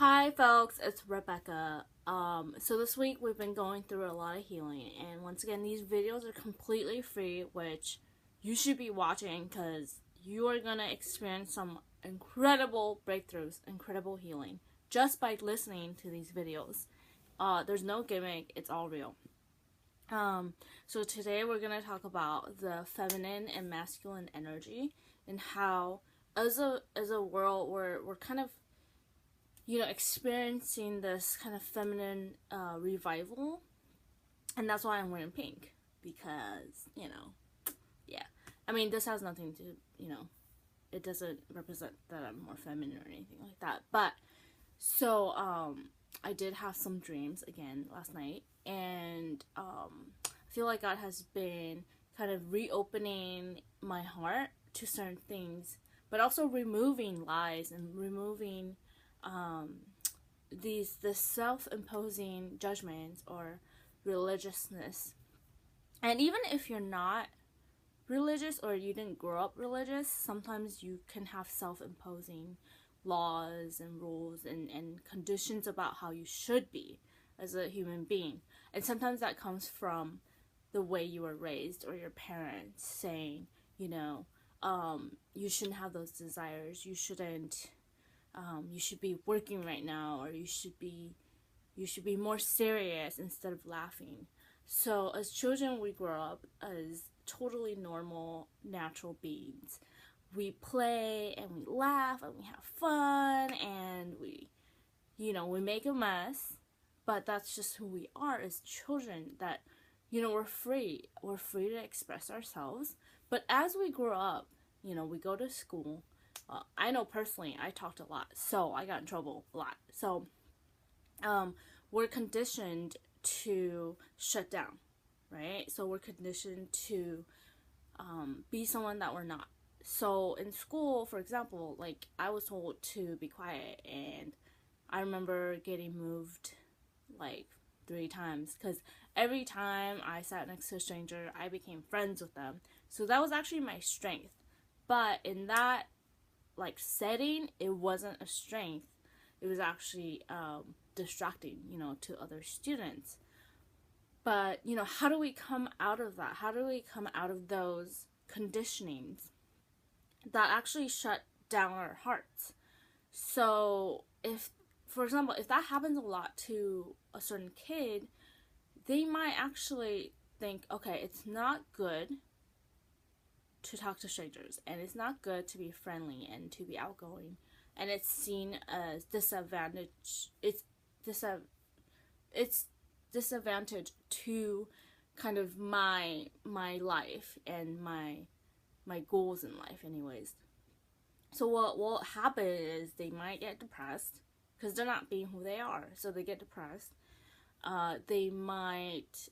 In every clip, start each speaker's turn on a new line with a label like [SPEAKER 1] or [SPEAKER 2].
[SPEAKER 1] Hi folks, it's Rebecca. So this week we've been going through a lot of healing, and once again these videos are completely free, which you should be watching because you are gonna experience some incredible breakthroughs, incredible healing just by listening to these videos. There's no gimmick, it's all real. So today we're gonna talk about the feminine and masculine energy and how as a world we're kind of experiencing this kind of feminine revival, and that's why I'm wearing pink because yeah. I mean, this has nothing to it doesn't represent that I'm more feminine or anything like that. But so I did have some dreams again last night, and I feel like God has been kind of reopening my heart to certain things, but also removing lies and removing this self-imposing judgments or religiousness. And even if you're not religious or you didn't grow up religious, sometimes you can have self-imposing laws and rules and conditions about how you should be as a human being. And sometimes that comes from the way you were raised or your parents saying, you shouldn't have those desires, you shouldn't you should be working right now, or you should be more serious instead of laughing. So as children, we grow up as totally normal, natural beings. We play and we laugh and we have fun and we make a mess, but that's just who we are as children. That we're free. We're free to express ourselves. But as we grow up, we go to school. I know personally, I talked a lot, so I got in trouble a lot. So, we're conditioned to shut down, right? So we're conditioned to be someone that we're not. So in school, for example, like I was told to be quiet, and I remember getting moved like 3 times because every time I sat next to a stranger, I became friends with them. So that was actually my strength. But in that setting, it wasn't a strength. It was actually distracting, to other students. But how do we come out of that? How do we come out of those conditionings that actually shut down our hearts? So if, for example, if that happens a lot to a certain kid, they might actually think, okay, it's not good to talk to strangers, and it's not good to be friendly and to be outgoing, and it's seen as disadvantage. It's disadvantage to kind of my life and my goals in life anyways. So what will happen is they might get depressed because they're not being who they are, so they get depressed. They might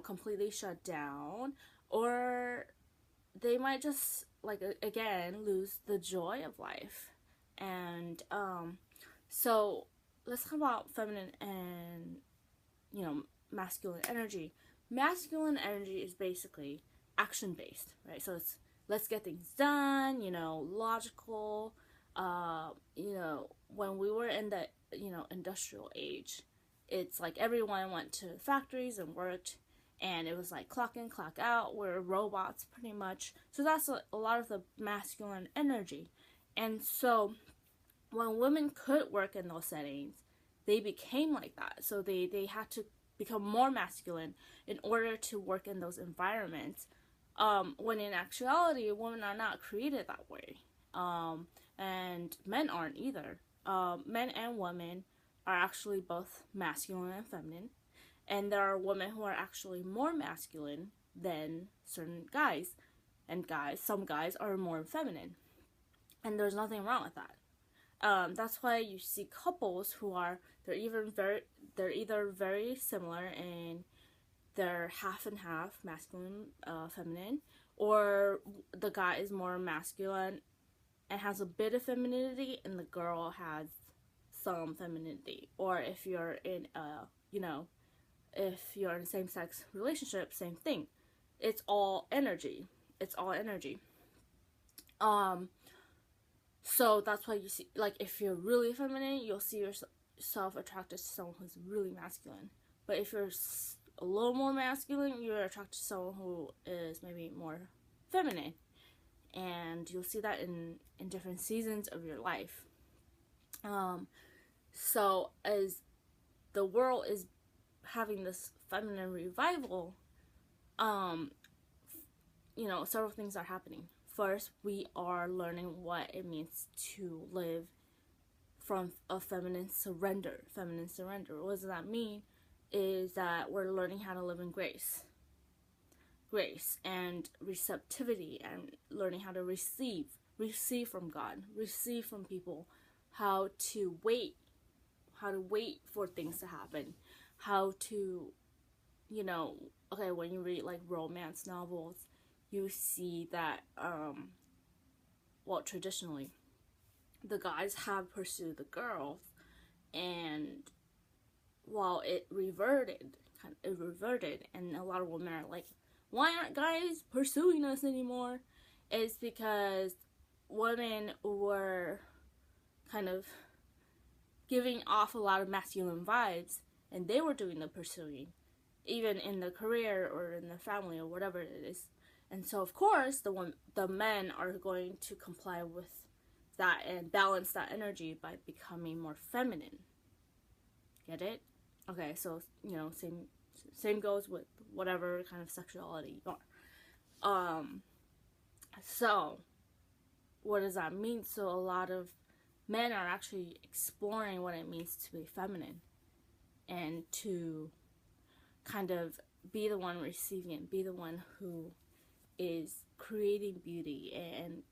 [SPEAKER 1] completely shut down, or they might just again lose the joy of life. And so let's talk about feminine and masculine energy. Masculine energy is basically action based, right? So it's let's get things done, logical. When we were in the industrial age, it's like everyone went to factories and worked, and it was like clock in, clock out. We're robots pretty much. So that's a lot of the masculine energy. And so when women could work in those settings, they became like that. So they had to become more masculine in order to work in those environments. When in actuality, women are not created that way. And men aren't either. Men and women are actually both masculine and feminine. And there are women who are actually more masculine than certain guys. And some guys are more feminine. And there's nothing wrong with that. That's why you see couples who are they're either very similar in they're half and half, masculine, feminine, or the guy is more masculine and has a bit of femininity, and the girl has some femininity. Or if you're in if you're in a same-sex relationship, same thing. It's all energy. It's all energy. So that's why you see, like, if you're really feminine, you'll see yourself attracted to someone who's really masculine. But if you're a little more masculine, you're attracted to someone who is maybe more feminine. And you'll see that in different seasons of your life. So as the world is having this feminine revival, several things are happening. First, we are learning what it means to live from a feminine surrender. Feminine surrender. What does that mean? Is that we're learning how to live in grace and receptivity, and learning how to receive from God, receive from people, how to wait for things to happen, how to, when you read like romance novels, you see that, traditionally, the guys have pursued the girls, and while it reverted, and a lot of women are like, why aren't guys pursuing us anymore? It's because women were kind of giving off a lot of masculine vibes, and they were doing the pursuing, even in the career or in the family or whatever it is. And so, of course, the men are going to comply with that and balance that energy by becoming more feminine. Get it? Okay, so, same goes with whatever kind of sexuality you are. So, what does that mean? So, a lot of men are actually exploring what it means to be feminine, and to kind of be the one receiving it, be the one who is creating beauty and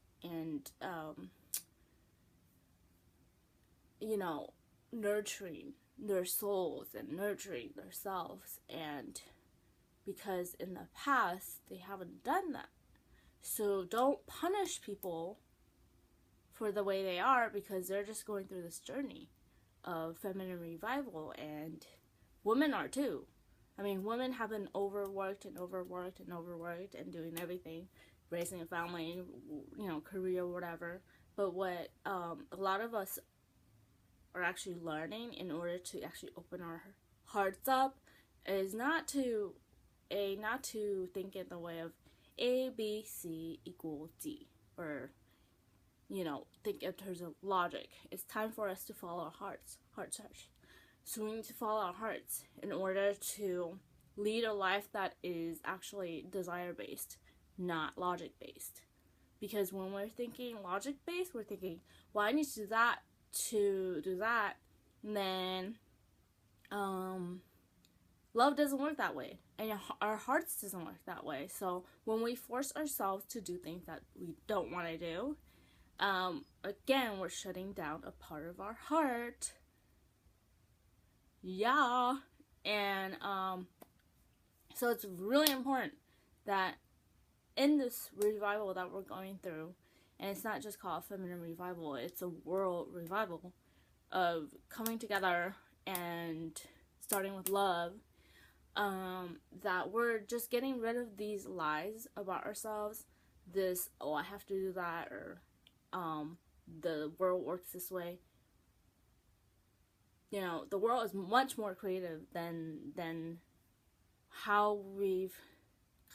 [SPEAKER 1] nurturing their souls and nurturing themselves. And because in the past they haven't done that, so don't punish people for the way they are, because they're just going through this journey of feminine revival, and women are too. I mean, women have been overworked and doing everything, raising a family, career, whatever. But what a lot of us are actually learning in order to actually open our hearts up is not to think in the way of A, B, C equals D, or think in terms of logic. It's time for us to follow our heart search. So we need to follow our hearts in order to lead a life that is actually desire-based, not logic-based. Because when we're thinking logic-based, we're thinking, well, I need to do that, and then love doesn't work that way, and our hearts doesn't work that way. So when we force ourselves to do things that we don't want to do, again, we're shutting down a part of our heart. Yeah. And so it's really important that in this revival that we're going through, and it's not just called feminine revival, it's a world revival of coming together and starting with love, that we're just getting rid of these lies about ourselves, this, oh, I have to do that, or the world works this way. The world is much more creative than how we've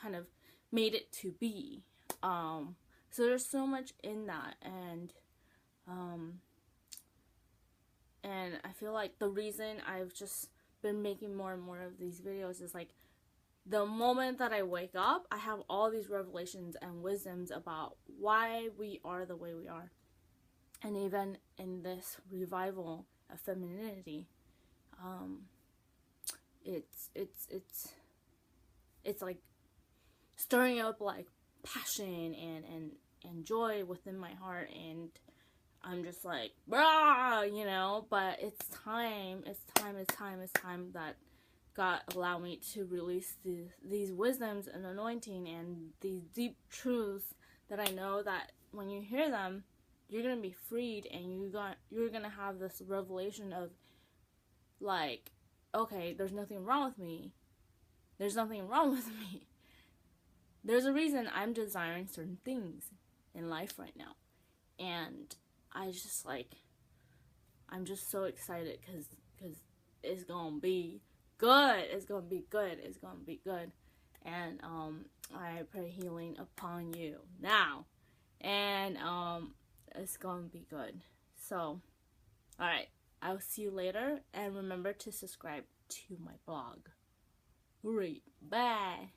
[SPEAKER 1] kind of made it to be. So there's so much in that, and I feel like the reason I've just been making more and more of these videos is like, the moment that I wake up, I have all these revelations and wisdoms about why we are the way we are. And even in this revival of femininity, it's like stirring up like passion and joy within my heart, and I'm just like, brah, but it's time that God allowed me to release these wisdoms and anointing and these deep truths that I know that when you hear them, you're gonna be freed, and you're gonna have this revelation of like, okay, there's nothing wrong with me. There's nothing wrong with me. There's a reason I'm desiring certain things in life right now, and I just like, I'm just so excited because it's gonna be good. It's gonna be good. It's gonna be good. And I pray healing upon you now. And it's gonna be good. So, alright. I'll see you later. And remember to subscribe to my blog. Alright. Bye.